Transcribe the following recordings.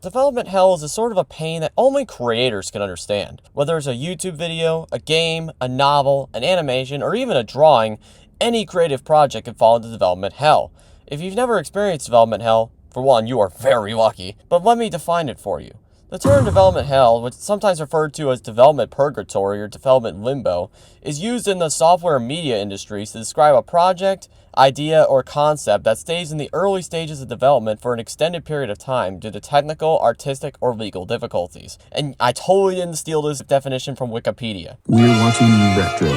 Development hell is a sort of a pain that only creators can understand. Whether it's a YouTube video, a game, a novel, an animation, or even a drawing, any creative project can fall into development hell. If you've never experienced development hell, for one, you are very lucky, but let me define it for you. The term development hell, which is sometimes referred to as development purgatory or development limbo, is used in the software and media industries to describe a project, idea, or concept that stays in the early stages of development for an extended period of time due to technical, artistic, or legal difficulties. And I totally didn't steal this definition from Wikipedia. We're watching Retro.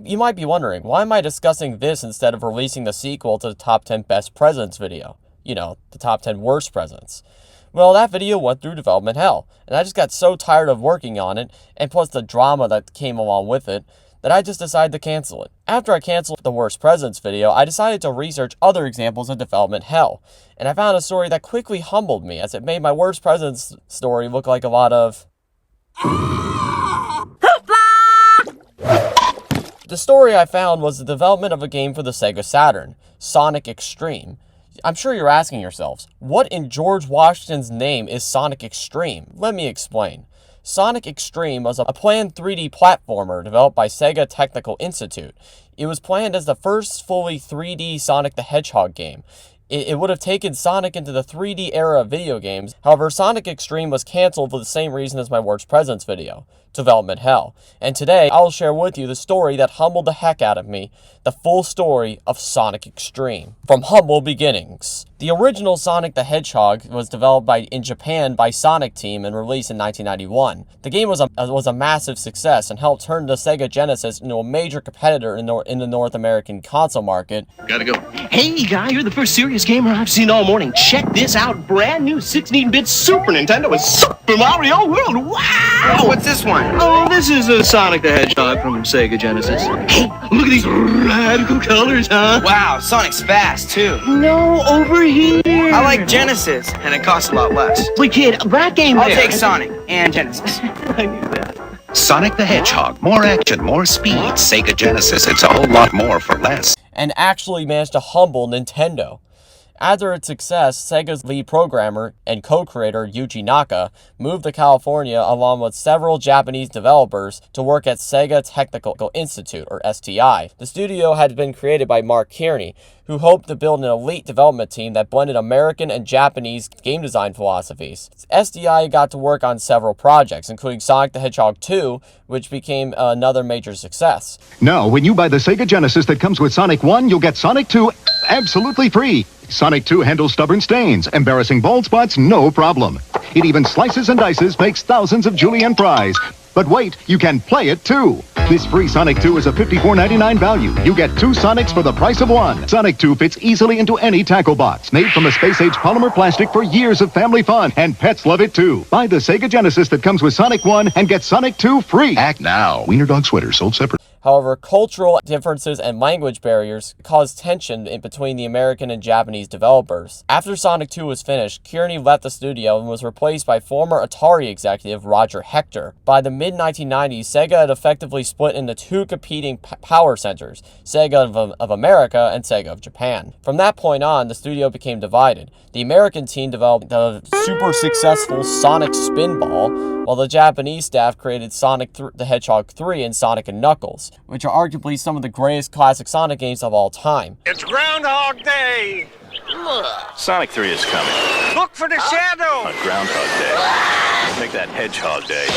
You might be wondering, why am I discussing this instead of releasing the sequel to the Top 10 Best Presents video? You know, the Top 10 Worst Presents. Well, that video went through development hell, and I just got so tired of working on it, and plus the drama that came along with it, that I just decided to cancel it. After I canceled the Worst Presents video, I decided to research other examples of development hell, and I found a story that quickly humbled me, as it made my Worst Presents story look like a lot of... The story I found was the development of a game for the Sega Saturn, Sonic Xtreme. I'm sure you're asking yourselves, what in George Washington's name is Sonic Xtreme? Let me explain. Sonic Xtreme was a planned 3D platformer developed by Sega Technical Institute. It was planned as the first fully 3D Sonic the Hedgehog game. It would have taken Sonic into the 3D era of video games. However, Sonic Xtreme was canceled for the same reason as my Worst Presents video, development hell. And today, I'll share with you the story that humbled the heck out of me, the full story of Sonic Xtreme. From humble beginnings. The original Sonic the Hedgehog was developed in Japan by Sonic Team and released in 1991. The game was a massive success and helped turn the Sega Genesis into a major competitor in the North American console market. Gotta go. Hey, guy, you're the first serious gamer I've seen all morning. Check this out. Brand new 16-bit Super Nintendo with Super Mario World. Wow! What's this one? Oh, this is a Sonic the Hedgehog from Sega Genesis. Hey, look at these radical colors, huh? Wow, Sonic's fast, too. No, over here. I like Genesis, and it costs a lot less. Wait, kid, that game I'll there. take Sonic and Genesis. I knew that. Sonic the Hedgehog. More action, more speed. Sega Genesis, it's a whole lot more for less. And actually managed to humble Nintendo. After its success, Sega's lead programmer and co-creator Yuji Naka moved to California along with several Japanese developers to work at Sega Technical Institute, or STI. The studio had been created by Mark Kearney, who hoped to build an elite development team that blended American and Japanese game design philosophies. STI got to work on several projects, including Sonic the Hedgehog 2, which became another major success. Now, when you buy the Sega Genesis that comes with Sonic 1, you'll get Sonic 2 absolutely free. Sonic 2 handles stubborn stains, embarrassing bald spots, no problem. It even slices and dices, makes thousands of julienne fries. But wait, you can play it too. This free Sonic 2 is a $54.99 value. You get 2 Sonics for the price of 1. Sonic 2 fits easily into any tackle box. Made from a space-age polymer plastic for years of family fun. And pets love it too. Buy the Sega Genesis that comes with Sonic 1 and get Sonic 2 free. Act now. Wiener Dog Sweater sold separate. However, cultural differences and language barriers caused tension in between the American and Japanese developers. After Sonic 2 was finished, Kearney left the studio and was replaced by former Atari executive Roger Hector. By the mid-1990s, Sega had effectively split into 2 competing power centers, Sega of America and Sega of Japan. From that point on, the studio became divided. The American team developed the super successful Sonic Spinball, while the Japanese staff created Sonic the Hedgehog 3 and Sonic & Knuckles, which are arguably some of the greatest classic Sonic games of all time. It's Groundhog Day! Sonic 3 is coming. Look for the shadow! On Groundhog Day. Make that Hedgehog Day.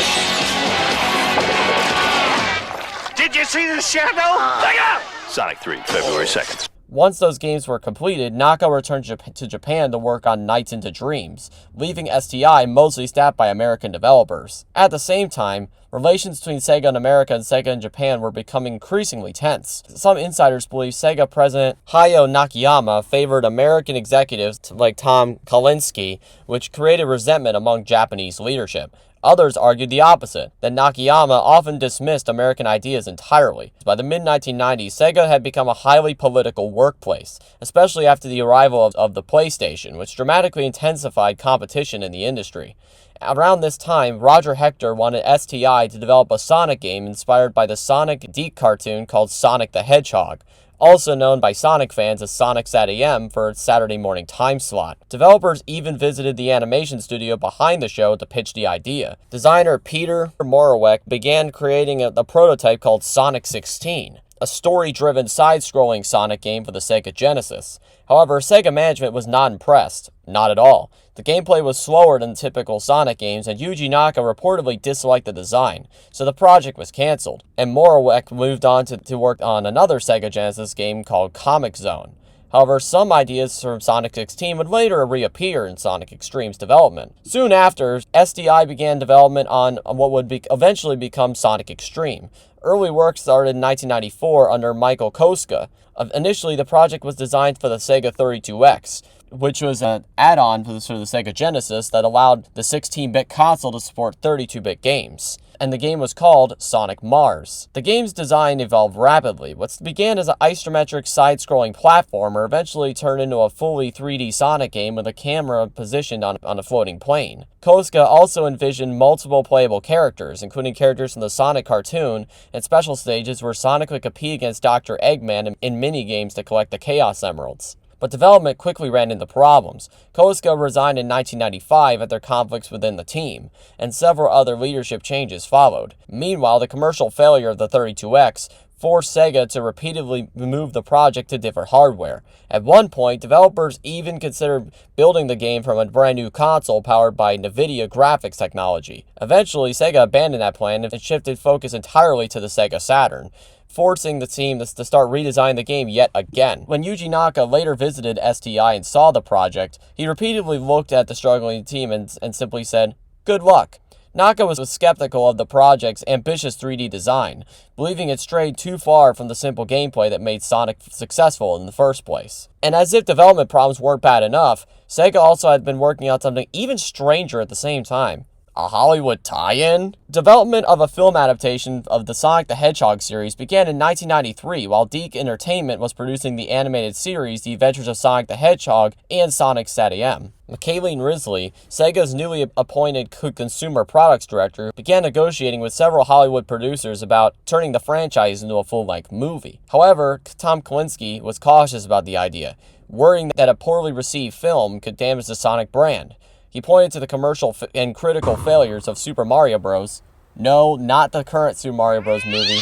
Did you see the shadow? Take it out! Sonic 3, February 2nd. Once those games were completed, Naka returned to Japan to work on Nights into Dreams, leaving STI mostly staffed by American developers. At the same time, relations between Sega in America and Sega in Japan were becoming increasingly tense. Some insiders believe Sega president Hayao Nakayama favored American executives like Tom Kalinske, which created resentment among Japanese leadership. Others argued the opposite, that Nakayama often dismissed American ideas entirely. By the mid-1990s, Sega had become a highly political workplace, especially after the arrival of the PlayStation, which dramatically intensified competition in the industry. Around this time, Roger Hector wanted STI to develop a Sonic game inspired by the Sonic Deke cartoon called Sonic the Hedgehog. also known by Sonic fans as Sonic AM for its Saturday morning time slot. Developers even visited the animation studio behind the show to pitch the idea. Designer Peter Morawek began creating a prototype called Sonic 16, a story-driven side-scrolling Sonic game for the Sega Genesis. However, Sega management was not impressed. Not at all. The gameplay was slower than typical Sonic games, and Yuji Naka reportedly disliked the design, so the project was cancelled, and Morawek moved on to work on another Sega Genesis game called Comix Zone. However, some ideas from Sonic Xtreme would later reappear in Sonic Xtreme's development. Soon after, SDI began development on what would eventually become Sonic Xtreme. Early work started in 1994 under Michael Koska. Initially, the project was designed for the Sega 32X, which was an add-on for the Sega Genesis that allowed the 16-bit console to support 32-bit games, and the game was called Sonic Mars. The game's design evolved rapidly. What began as an isometric side-scrolling platformer eventually turned into a fully 3D Sonic game with a camera positioned on a floating plane. Koska also envisioned multiple playable characters, including characters from the Sonic cartoon, and special stages where Sonic would compete against Dr. Eggman in mini-games to collect the Chaos Emeralds. But development quickly ran into problems. Koska resigned in 1995 after conflicts within the team, and several other leadership changes followed. Meanwhile, the commercial failure of the 32X forced Sega to repeatedly move the project to different hardware. At one point, developers even considered building the game from a brand new console powered by NVIDIA graphics technology. Eventually, Sega abandoned that plan and shifted focus entirely to the Sega Saturn, forcing the team to start redesigning the game yet again. When Yuji Naka later visited STI and saw the project, he repeatedly looked at the struggling team and simply said, "Good luck." Naka was skeptical of the project's ambitious 3D design, believing it strayed too far from the simple gameplay that made Sonic successful in the first place. And as if development problems weren't bad enough, Sega also had been working on something even stranger at the same time. A Hollywood tie-in? Development of a film adaptation of the Sonic the Hedgehog series began in 1993 while Deke Entertainment was producing the animated series The Adventures of Sonic the Hedgehog and Sonic SatAM. Michaeline Risley, Sega's newly appointed consumer products director, began negotiating with several Hollywood producers about turning the franchise into a full-length movie. However, Tom Kalinske was cautious about the idea, worrying that a poorly received film could damage the Sonic brand. He pointed to the commercial and critical failures of Super Mario Bros. No, not the current Super Mario Bros. Movie.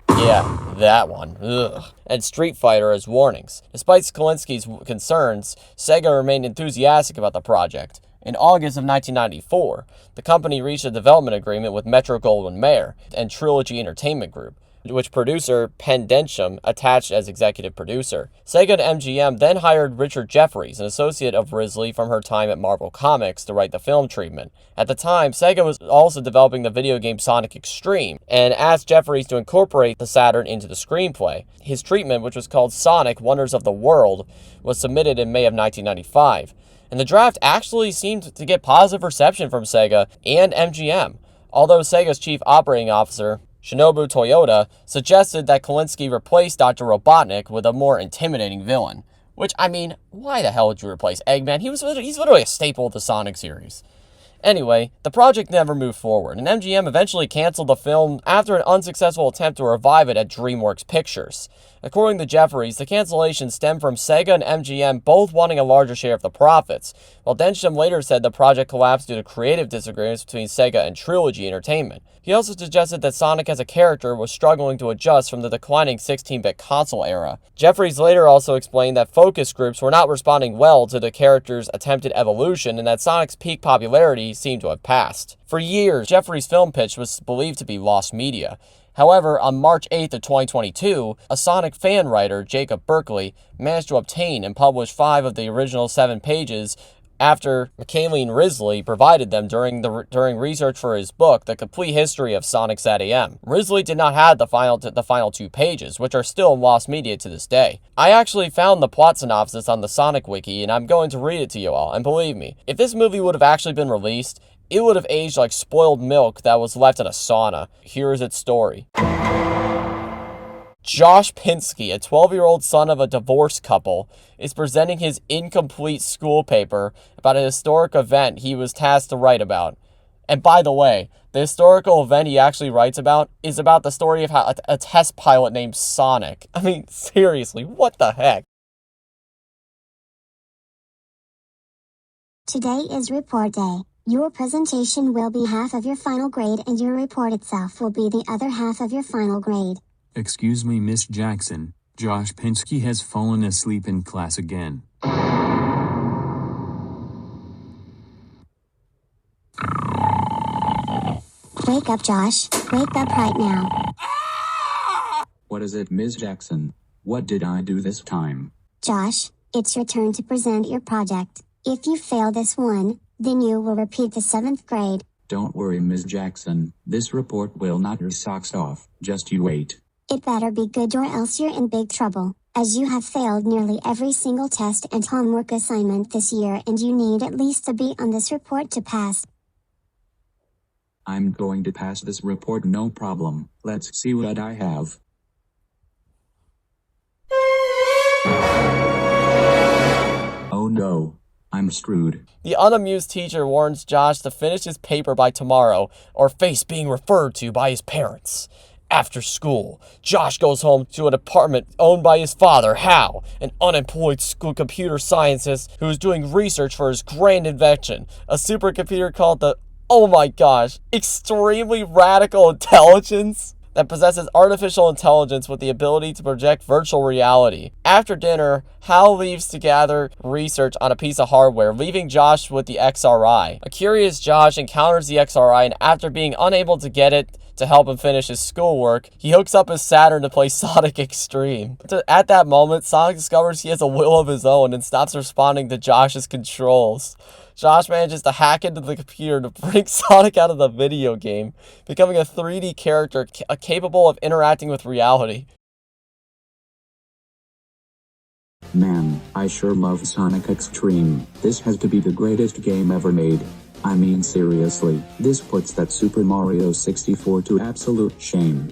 Yeah, that one. Ugh. And Street Fighter as warnings. Despite Kalinsky's concerns, Sega remained enthusiastic about the project. In August of 1994, the company reached a development agreement with Metro-Goldwyn-Mayer and Trilogy Entertainment Group, which producer Penn Densham attached as executive producer. Sega and MGM then hired Richard Jefferies, an associate of Risley from her time at Marvel Comics, to write the film treatment. At the time, Sega was also developing the video game Sonic Xtreme, and asked Jefferies to incorporate the Saturn into the screenplay. His treatment, which was called Sonic Wonders of the World, was submitted in May of 1995. And the draft actually seemed to get positive reception from Sega and MGM, although Sega's chief operating officer, Shinobu Toyota, suggested that Kalinske replace Dr. Robotnik with a more intimidating villain. Which, I mean, why the hell would you replace Eggman? He's literally a staple of the Sonic series. Anyway, the project never moved forward, and MGM eventually canceled the film after an unsuccessful attempt to revive it at DreamWorks Pictures. According to Jefferies, the cancellation stemmed from Sega and MGM both wanting a larger share of the profits, while Densham later said the project collapsed due to creative disagreements between Sega and Trilogy Entertainment. He also suggested that Sonic as a character was struggling to adjust from the declining 16-bit console era. Jefferies later also explained that focus groups were not responding well to the character's attempted evolution and that Sonic's peak popularity seemed to have passed. For years, Jefferies' film pitch was believed to be lost media. However, on March 8th of 2022, a Sonic fan writer, Jacob Berkeley, managed to obtain and publish 5 of the original 7 pages after Michaeline Risley provided them during research for his book, The Complete History of Sonic SatAM. Risley did not have the final 2 pages, which are still in lost media to this day. I actually found the plot synopsis on the Sonic Wiki, and I'm going to read it to you all, and believe me, if this movie would have actually been released, it would have aged like spoiled milk that was left in a sauna. Here is its story. Josh Pinsky, a 12-year-old son of a divorced couple, is presenting his incomplete school paper about a historic event he was tasked to write about. And by the way, the historical event he actually writes about is about the story of how a test pilot named Sonic. I mean, seriously, what the heck? Today is report day. Your presentation will be half of your final grade and your report itself will be the other half of your final grade. Excuse me, Miss Jackson. Josh Pinsky has fallen asleep in class again. Wake up, Josh. Wake up right now. What is it, Ms. Jackson? What did I do this time? Josh, it's your turn to present your project. If you fail this one, then you will repeat the 7th grade. Don't worry, Ms. Jackson. This report will knock your socks off. Just you wait. It better be good or else you're in big trouble, as you have failed nearly every single test and homework assignment this year and you need at least a B on this report to pass. I'm going to pass this report, no problem. Let's see what I have. Oh no. I'm screwed. The unamused teacher warns Josh to finish his paper by tomorrow or face being referred to by his parents. After school, Josh goes home to an apartment owned by his father, Hal, an unemployed school computer scientist who is doing research for his grand invention, a supercomputer called the, oh my gosh, extremely radical intelligence that possesses artificial intelligence with the ability to project virtual reality. After dinner, Hal leaves to gather research on a piece of hardware, leaving Josh with the XRI. A curious Josh encounters the XRI, and after being unable to get it to help him finish his schoolwork, he hooks up his Saturn to play Sonic Xtreme. At that moment, Sonic discovers he has a will of his own and stops responding to Josh's controls. Josh manages to hack into the computer to bring Sonic out of the video game, becoming a 3D character capable of interacting with reality. Man, I sure love Sonic Xtreme. This has to be the greatest game ever made. I mean seriously, this puts that Super Mario 64 to absolute shame.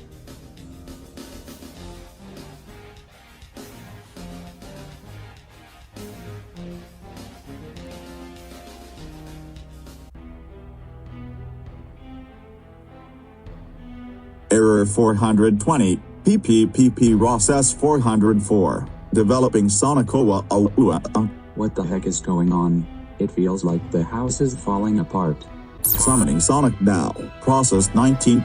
Error 420, PPPP Ross 404, developing Sonic What the heck is going on? It feels like the house is falling apart. Summoning Sonic now, process 19%,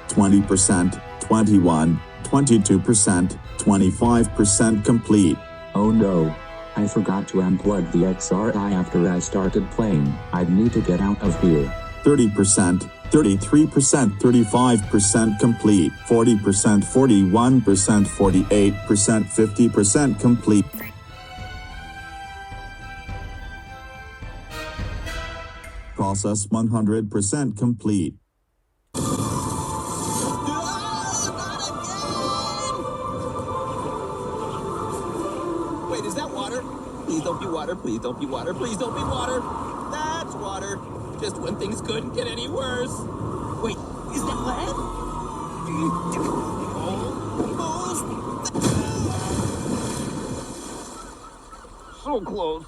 20%, 21, 22%, 25% complete. Oh no. I forgot to unplug the XRI after I started playing. I'd need to get out of here. 30%, 33%, 35% complete, 40%, 41%, 48%, 50% complete. Process 100% complete. Wait, is that water? Please don't be water, please don't be water, please don't be water. That's water. Just when things couldn't get any worse. Wait, is that lead? Almost. So close.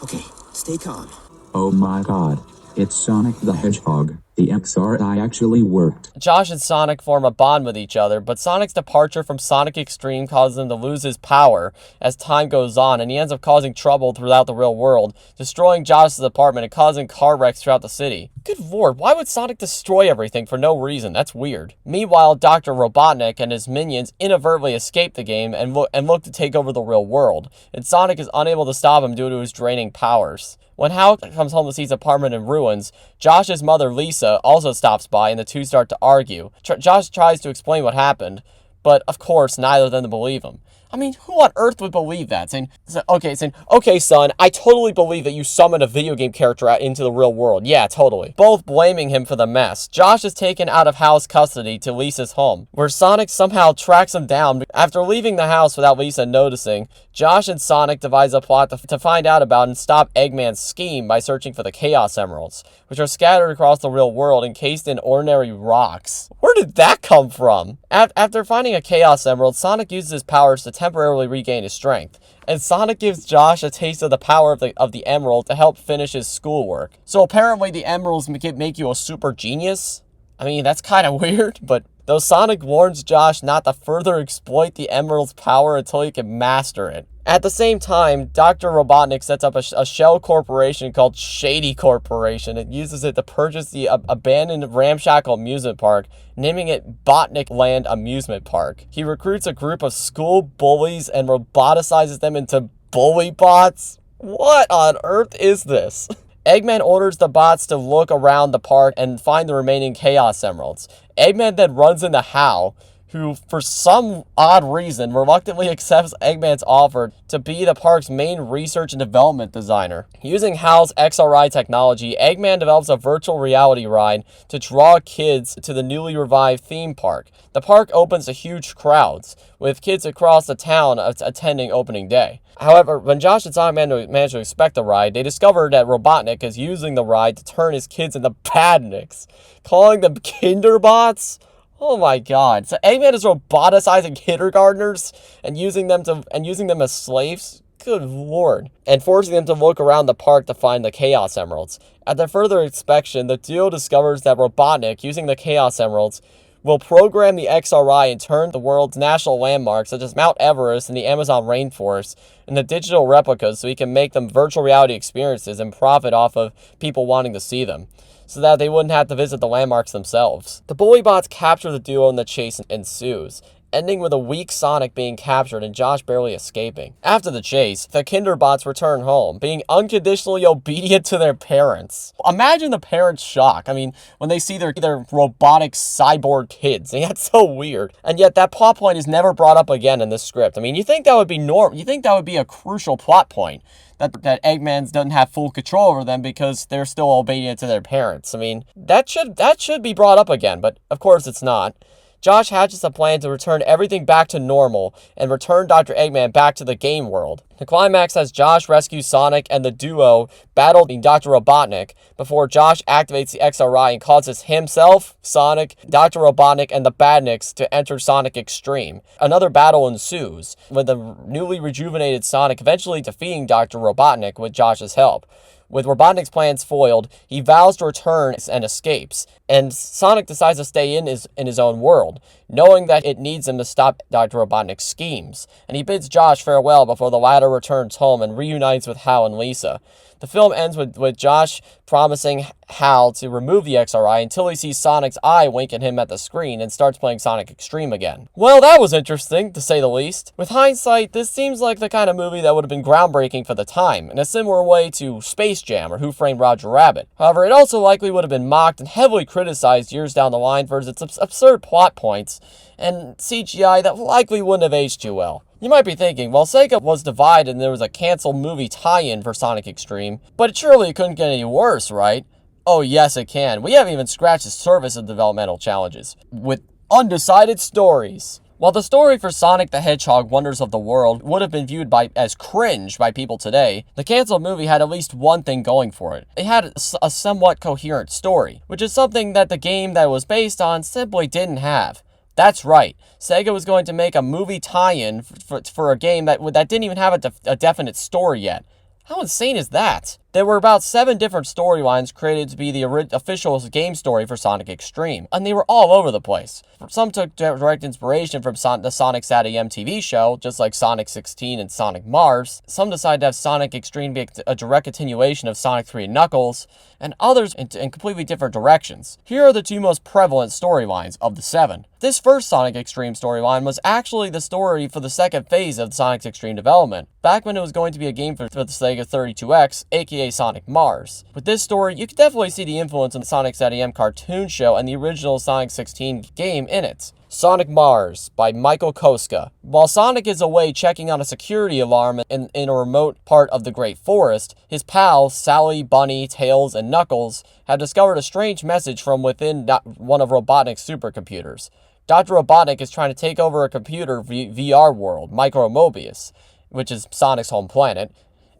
Okay, stay calm. Oh my god. It's Sonic the Hedgehog. The XRI actually worked. Josh and Sonic form a bond with each other, but Sonic's departure from Sonic Xtreme causes him to lose his power as time goes on, and he ends up causing trouble throughout the real world, destroying Josh's apartment and causing car wrecks throughout the city. Good lord, why would Sonic destroy everything for no reason? That's weird. Meanwhile, Dr. Robotnik and his minions inadvertently escape the game and look to take over the real world, and Sonic is unable to stop him due to his draining powers. When Hal comes home to see his apartment in ruins, Josh's mother, Lisa, also stops by and the two start to argue. Josh tries to explain what happened, but of course, neither of them believe him. I mean, who on earth would believe that? Saying, okay, son, I totally believe that you summoned a video game character out into the real world. Yeah, totally. Both blaming him for the mess. Josh is taken out of Hal's custody to Lisa's home, where Sonic somehow tracks him down. After leaving the house without Lisa noticing, Josh and Sonic devise a plot to find out about and stop Eggman's scheme by searching for the Chaos Emeralds, which are scattered across the real world encased in ordinary rocks. Where did that come from? After finding a Chaos Emerald, Sonic uses his powers to temporarily regain his strength. and Sonic gives Josh a taste of the power of the emerald to help finish his schoolwork. So apparently the emeralds make you a super genius? I mean, that's kind of weird, but though Sonic warns Josh not to further exploit the emerald's power until he can master it. At the same time, Dr. Robotnik sets up a shell corporation called Shady Corporation. It uses it to purchase the abandoned ramshackle amusement park, naming it Botnik Land Amusement Park. He recruits a group of school bullies and roboticizes them into bully bots. What on earth is this? Eggman orders the bots to look around the park and find the remaining Chaos Emeralds. Eggman then runs into Hal, who, for some odd reason, reluctantly accepts Eggman's offer to be the park's main research and development designer. Using Hal's XRI technology, Eggman develops a virtual reality ride to draw kids to the newly revived theme park. The park opens to huge crowds, with kids across the town attending opening day. However, when Josh and Sonic manage to inspect the ride, they discover that Robotnik is using the ride to turn his kids into badniks, calling them Kinderbots. Oh my god. So Eggman is roboticizing kindergartners and using them as slaves? Good lord. And forcing them to look around the park to find the Chaos Emeralds. After further inspection, the duo discovers that Robotnik, using the Chaos Emeralds, will program the XRI and turn the world's national landmarks such as Mount Everest and the Amazon rainforest into digital replicas so he can make them virtual reality experiences and profit off of people wanting to see them, so that they wouldn't have to visit the landmarks themselves. The bully bots capture the duo and the chase ensues, ending with a weak Sonic being captured and Josh barely escaping. After the chase, the Kinderbots return home, being unconditionally obedient to their parents. Imagine the parents' shock, when they see their robotic cyborg kids. That's so weird. And yet that plot point is never brought up again in this script. You think that would be you think that would be a crucial plot point, that Eggman doesn't have full control over them because they're still obedient to their parents. That should be brought up again, but of course it's not. Josh hatches a plan to return everything back to normal and return Dr. Eggman back to the game world. The climax has Josh rescue Sonic and the duo battle Dr. Robotnik before Josh activates the XRI and causes himself, Sonic, Dr. Robotnik, and the Badniks to enter Sonic Xtreme. Another battle ensues, with the newly rejuvenated Sonic eventually defeating Dr. Robotnik with Josh's help. With Robotnik's plans foiled, he vows to return and escapes, and Sonic decides to stay in his own world, knowing that it needs him to stop Dr. Robotnik's schemes, and he bids Josh farewell before the latter returns home and reunites with Hal and Lisa. The film ends with Josh promising Hal to remove the XRI until he sees Sonic's eye wink at him at the screen and starts playing Sonic Xtreme again. Well, that was interesting, to say the least. With hindsight, this seems like the kind of movie that would have been groundbreaking for the time, in a similar way to Space Jam or Who Framed Roger Rabbit. However, it also likely would have been mocked and heavily criticized years down the line for its absurd plot points and CGI that likely wouldn't have aged too well. You might be thinking, well, Sega was divided and there was a canceled movie tie-in for Sonic Xtreme, but surely it couldn't get any worse, right? Oh yes, it can. We haven't even scratched the surface of developmental challenges, with undecided stories. While the story for Sonic the Hedgehog Wonders of the World would have been viewed as cringe by people today, the canceled movie had at least one thing going for it. It had a somewhat coherent story, which is something that the game that it was based on simply didn't have. That's right, Sega was going to make a movie tie-in for a game that didn't even have a definite story yet. How insane is that? There were about 7 different storylines created to be the official game story for Sonic Xtreme, and they were all over the place. Some took direct inspiration from the Sonic SatAM TV show, just like Sonic 16 and Sonic Mars. Some decided to have Sonic Xtreme be a direct continuation of Sonic 3 and Knuckles, and others in completely different directions. Here are the 2 most prevalent storylines of the 7. This first Sonic Xtreme storyline was actually the story for the second phase of Sonic Xtreme development, back when it was going to be a game for the Sega 32X, aka Sonic Mars. With this story, you can definitely see the influence of the Sonic SatAM cartoon show and the original Sonic 16 game in it. Sonic Mars by Michael Koska. While Sonic is away checking on a security alarm in a remote part of the Great Forest, his pals, Sally, Bunny, Tails, and Knuckles, have discovered a strange message from within one of Robotnik's supercomputers. Dr. Robotnik is trying to take over a computer VR world, Micro Mobius, which is Sonic's home planet,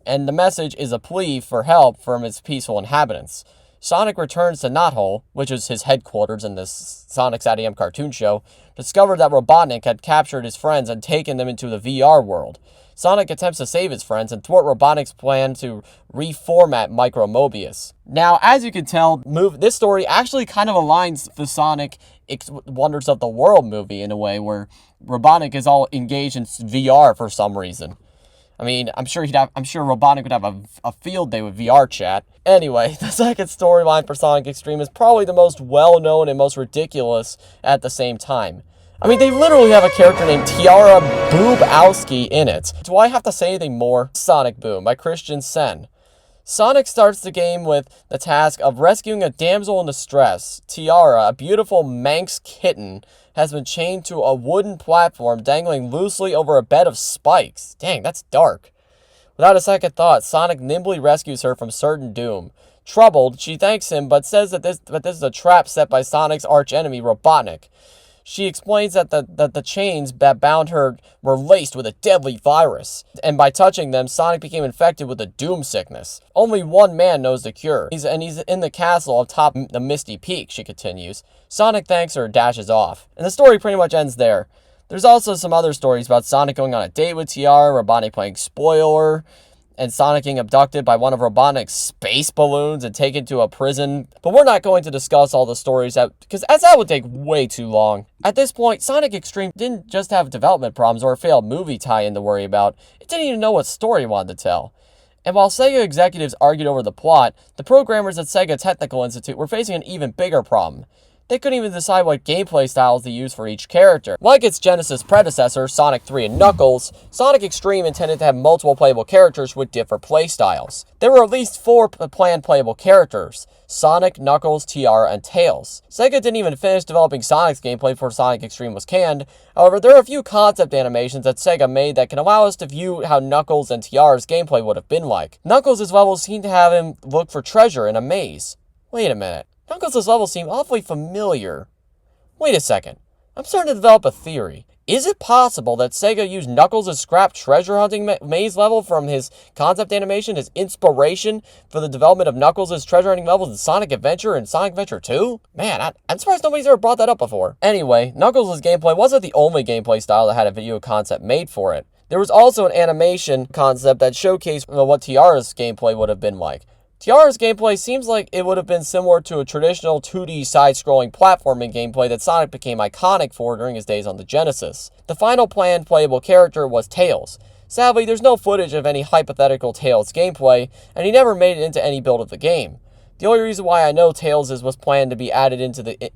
and the message is a plea for help from its peaceful inhabitants. Sonic returns to Knothole, which is his headquarters in this Sonic SatAM cartoon show, discovered that Robotnik had captured his friends and taken them into the VR world. Sonic attempts to save his friends and thwart Robotnik's plan to reformat Micro Mobius. Now, as you can tell, this story actually kind of aligns the Sonic Wonders of the World movie in a way, where Robotnik is all engaged in VR for some reason. I mean, I'm sure Robotnik would have a field day with VR chat. Anyway, the second storyline for Sonic Xtreme is probably the most well-known and most ridiculous at the same time. I mean, they literally have a character named Tiara Boobowski in it. Do I have to say anything more? Sonic Boom by Christian Sen. Sonic starts the game with the task of rescuing a damsel in distress. Tiara, a beautiful Manx kitten, has been chained to a wooden platform dangling loosely over a bed of spikes. Dang, that's dark. Without a second thought, Sonic nimbly rescues her from certain doom. Troubled, she thanks him, but says that this is a trap set by Sonic's archenemy, Robotnik. She explains that the chains that bound her were laced with a deadly virus, and by touching them, Sonic became infected with a doom sickness. Only one man knows the cure. He's in the castle atop the Misty Peak, she continues. Sonic thanks her and dashes off. And the story pretty much ends there. There's also some other stories about Sonic going on a date with Tiara, Robotnik playing spoiler, and Sonic getting abducted by one of Robotnik's space balloons and taken to a prison. But we're not going to discuss all the stories because that would take way too long. At this point, Sonic Xtreme didn't just have development problems or a failed movie tie-in to worry about. It didn't even know what story it wanted to tell. And while Sega executives argued over the plot, the programmers at Sega Technical Institute were facing an even bigger problem. They couldn't even decide what gameplay styles to use for each character. Like its Genesis predecessor, Sonic 3 and Knuckles, Sonic Xtreme intended to have multiple playable characters with different playstyles. There were at least 4 planned playable characters: Sonic, Knuckles, Tiara, and Tails. Sega didn't even finish developing Sonic's gameplay before Sonic Xtreme was canned. However, there are a few concept animations that Sega made that can allow us to view how Knuckles and Tiara's gameplay would have been like. Knuckles' levels seem to have him look for treasure in a maze. Wait a minute. Knuckles' levels seem awfully familiar. Wait a second. I'm starting to develop a theory. Is it possible that Sega used Knuckles' scrap treasure hunting maze level from his concept animation as inspiration for the development of Knuckles' treasure hunting levels in Sonic Adventure and Sonic Adventure 2? Man, I'm surprised nobody's ever brought that up before. Anyway, Knuckles' gameplay wasn't the only gameplay style that had a video concept made for it. There was also an animation concept that showcased what Tiara's gameplay would have been like. Tiara's gameplay seems like it would have been similar to a traditional 2D side-scrolling platforming gameplay that Sonic became iconic for during his days on the Genesis. The final planned playable character was Tails. Sadly, there's no footage of any hypothetical Tails gameplay, and he never made it into any build of the game. The only reason why I know Tails was planned to be added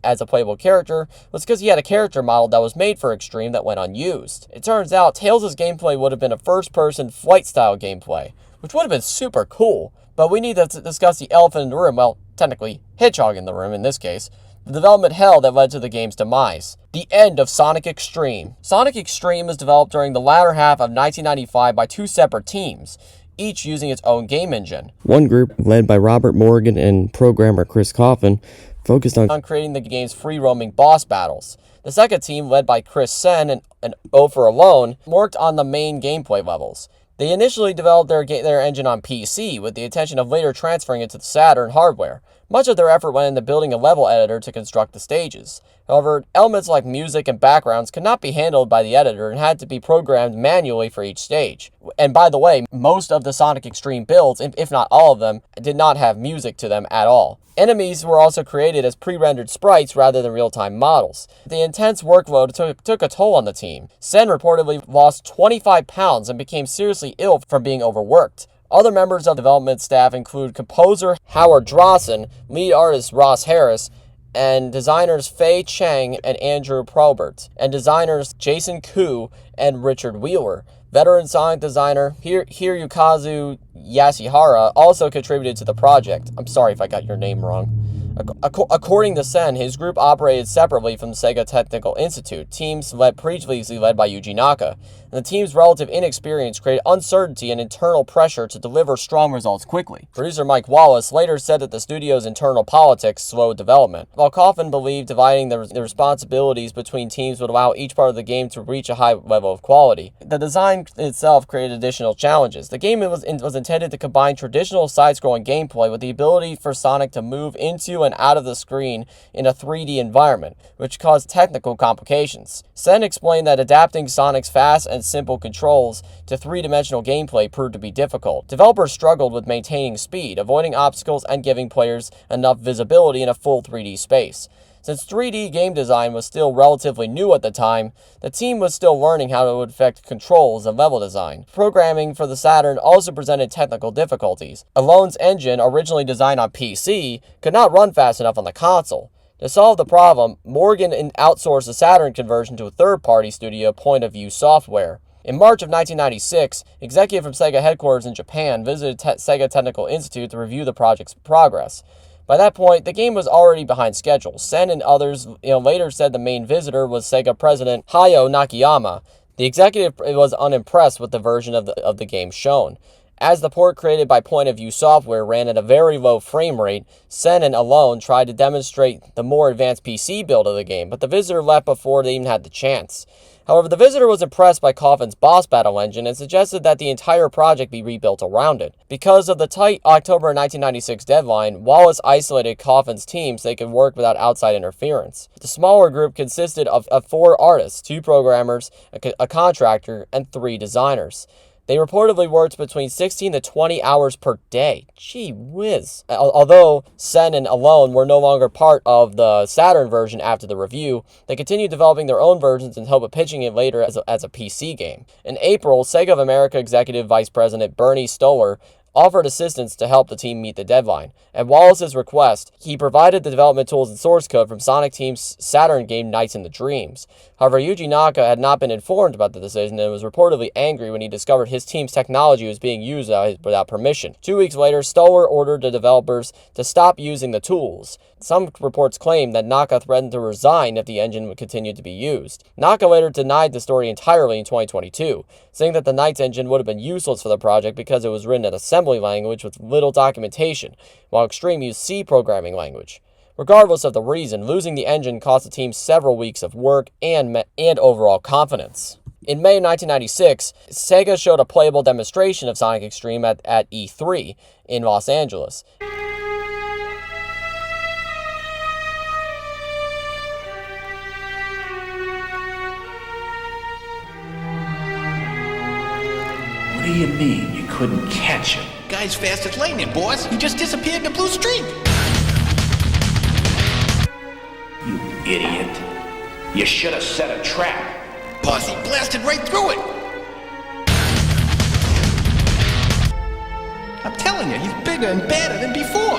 as a playable character was because he had a character model that was made for Xtreme that went unused. It turns out Tails' gameplay would have been a first-person flight-style gameplay, which would have been super cool. But we need to discuss the elephant in the room, well, technically, hedgehog in the room in this case, the development hell that led to the game's demise. The end of Sonic Xtreme. Sonic Xtreme was developed during the latter half of 1995 by 2 separate teams, each using its own game engine. One group, led by Robert Morgan and programmer Chris Coffin, focused on creating the game's free-roaming boss battles. The second team, led by Chris Sen and Ofer Alone, worked on the main gameplay levels. They initially developed their engine on PC, with the intention of later transferring it to the Saturn hardware. Much of their effort went into building a level editor to construct the stages. However, elements like music and backgrounds could not be handled by the editor and had to be programmed manually for each stage. And by the way, most of the Sonic Xtreme builds, if not all of them, did not have music to them at all. Enemies were also created as pre-rendered sprites rather than real-time models. The intense workload took a toll on the team. Sen reportedly lost 25 pounds and became seriously ill from being overworked. Other members of the development staff include composer Howard Drossen, lead artist Ross Harris, and designers Fei Chang and Andrew Probert, and designers Jason Koo and Richard Wheeler. Veteran Sonic designer Hirokazu Yasuhara also contributed to the project. I'm sorry if I got your name wrong. According to Sen, his group operated separately from the Sega Technical Institute, teams previously led by Yuji Naka, and the team's relative inexperience created uncertainty and internal pressure to deliver strong results quickly. Producer Mike Wallace later said that the studio's internal politics slowed development, while Coffin believed dividing the responsibilities between teams would allow each part of the game to reach a high level of quality. The design itself created additional challenges. The game was intended to combine traditional side-scrolling gameplay with the ability for Sonic to move into into and out of the screen in a 3D environment, which caused technical complications. Sen explained that adapting Sonic's fast and simple controls to three-dimensional gameplay proved to be difficult. Developers struggled with maintaining speed, avoiding obstacles, and giving players enough visibility in a full 3D space. Since 3D game design was still relatively new at the time, the team was still learning how it would affect controls and level design. Programming for the Saturn also presented technical difficulties. Alone's engine, originally designed on PC, could not run fast enough on the console. To solve the problem, Morgan outsourced the Saturn conversion to a third-party studio, Point of View Software. In March of 1996, executives from Sega headquarters in Japan visited Sega Technical Institute to review the project's progress. By that point, the game was already behind schedule. Sen and others later said the main visitor was Sega president Hayao Nakayama. The executive was unimpressed with the version of the game shown. As the port created by Point of View Software ran at a very low frame rate, Sen and Alone tried to demonstrate the more advanced PC build of the game, but the visitor left before they even had the chance. However, the visitor was impressed by Coffin's boss battle engine and suggested that the entire project be rebuilt around it. Because of the tight October 1996 deadline, Wallace isolated Coffin's team so they could work without outside interference. The smaller group consisted of 4 artists, 2 programmers, a contractor, and 3 designers. They reportedly worked between 16 to 20 hours per day. Gee whiz. Although Sen and Alone were no longer part of the Saturn version after the review, they continued developing their own versions in hope of pitching it later as a PC game. In April, Sega of America Executive Vice President Bernie Stoller offered assistance to help the team meet the deadline. At Wallace's request, he provided the development tools and source code from Sonic Team's Saturn game Nights in the Dreams. However, Yuji Naka had not been informed about the decision and was reportedly angry when he discovered his team's technology was being used without permission. 2 weeks later, Stoller ordered the developers to stop using the tools. Some reports claim that Naka threatened to resign if the engine would continue to be used. Naka later denied the story entirely in 2022, saying that the Nights engine would have been useless for the project because it was written in assembly language with little documentation, while X-Treme used C programming language. Regardless of the reason, losing the engine cost the team several weeks of work and overall confidence. In May 1996, Sega showed a playable demonstration of Sonic Xtreme at E3 in Los Angeles. What do you mean you couldn't catch him? Guy's fast as lightning, boss. He just disappeared in a blue streak. You idiot. You should have set a trap. Boss, he blasted right through it. I'm telling you, he's bigger and badder than before.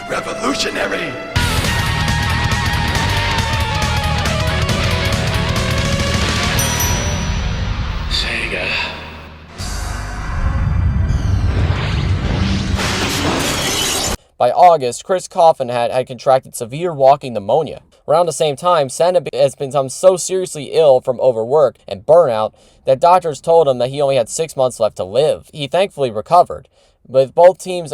Revolutionary! Sega. By August, Chris Coffin had contracted severe walking pneumonia. Around the same time, Sen has become so seriously ill from overwork and burnout that doctors told him that he only had 6 months left to live. He thankfully recovered, with both teams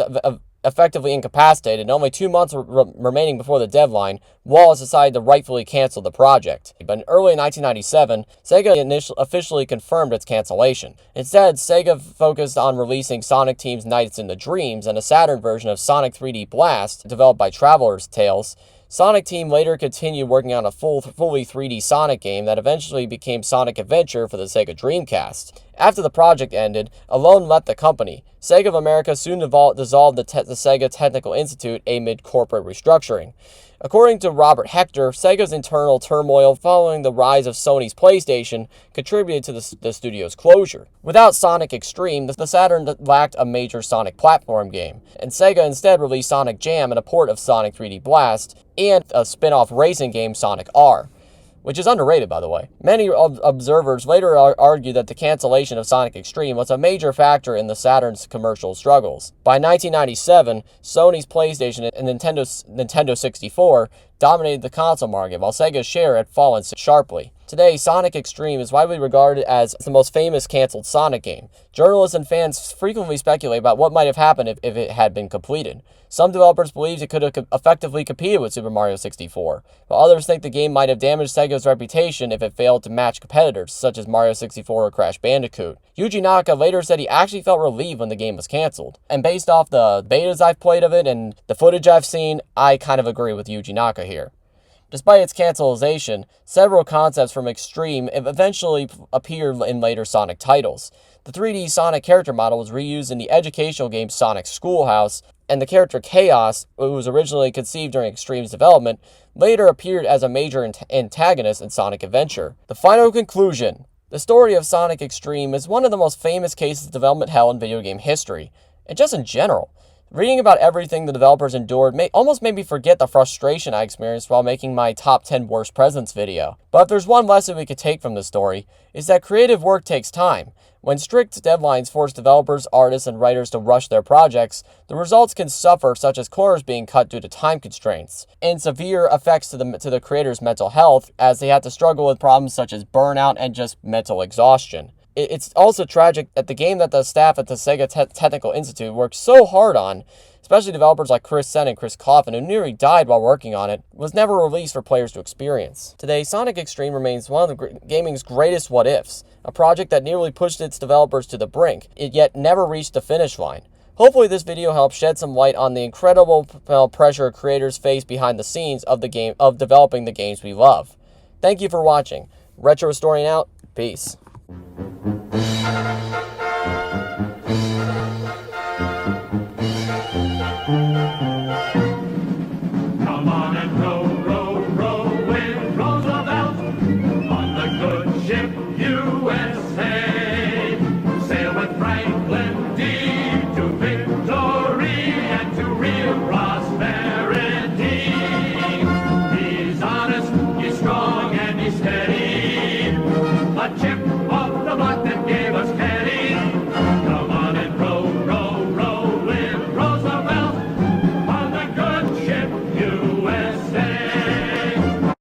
effectively incapacitated and only 2 months remaining before the deadline. Wallace decided to rightfully cancel the project. But in early 1997, Sega officially confirmed its cancellation. Instead, Sega focused on releasing Sonic Team's Nights in the Dreams and a Saturn version of Sonic 3D Blast, developed by Traveler's Tales. Sonic Team later continued working on a fully 3D Sonic game that eventually became Sonic Adventure for the Sega Dreamcast. After the project ended, Alone left the company. Sega of America soon dissolved the Sega Technical Institute amid corporate restructuring. According to Robert Hector, Sega's internal turmoil following the rise of Sony's PlayStation contributed to the studio's closure. Without Sonic Xtreme, the Saturn lacked a major Sonic platform game, and Sega instead released Sonic Jam and a port of Sonic 3D Blast, and a spin-off racing game, Sonic R. which is underrated, by the way. Many observers later argued that the cancellation of Sonic Xtreme was a major factor in the Saturn's commercial struggles. By 1997, Sony's PlayStation and Nintendo 64 dominated the console market, while Sega's share had fallen sharply. Today, Sonic Xtreme is widely regarded as the most famous canceled Sonic game. Journalists and fans frequently speculate about what might have happened if it had been completed. Some developers believe it could have effectively competed with Super Mario 64, while others think the game might have damaged Sega's reputation if it failed to match competitors, such as Mario 64 or Crash Bandicoot. Yuji Naka later said he actually felt relieved when the game was canceled. And based off the betas I've played of it and the footage I've seen, I kind of agree with Yuji Naka here. Despite its cancellation, several concepts from X-Treme eventually appeared in later Sonic titles. The 3D Sonic character model was reused in the educational game Sonic Schoolhouse, and the character Chaos, who was originally conceived during X-Treme's development, later appeared as a major antagonist in Sonic Adventure. The final conclusion. The story of Sonic Xtreme is one of the most famous cases of development hell in video game history, and just in general. Reading about everything the developers endured almost made me forget the frustration I experienced while making my top 10 worst presents video. But if there's one lesson we could take from this story, is that creative work takes time. When strict deadlines force developers, artists, and writers to rush their projects, the results can suffer, such as corners being cut due to time constraints, and severe effects to the creator's mental health, as they have to struggle with problems such as burnout and just mental exhaustion. It's also tragic that the game that the staff at the Sega Technical Institute worked so hard on, especially developers like Chris Sen and Chris Coffin, who nearly died while working on it, was never released for players to experience. Today, Sonic Xtreme remains one of gaming's greatest what-ifs, a project that nearly pushed its developers to the brink, yet never reached the finish line. Hopefully this video helps shed some light on the incredible pressure creators face behind the scenes of developing the games we love. Thank you for watching. Retro Historian out. Peace.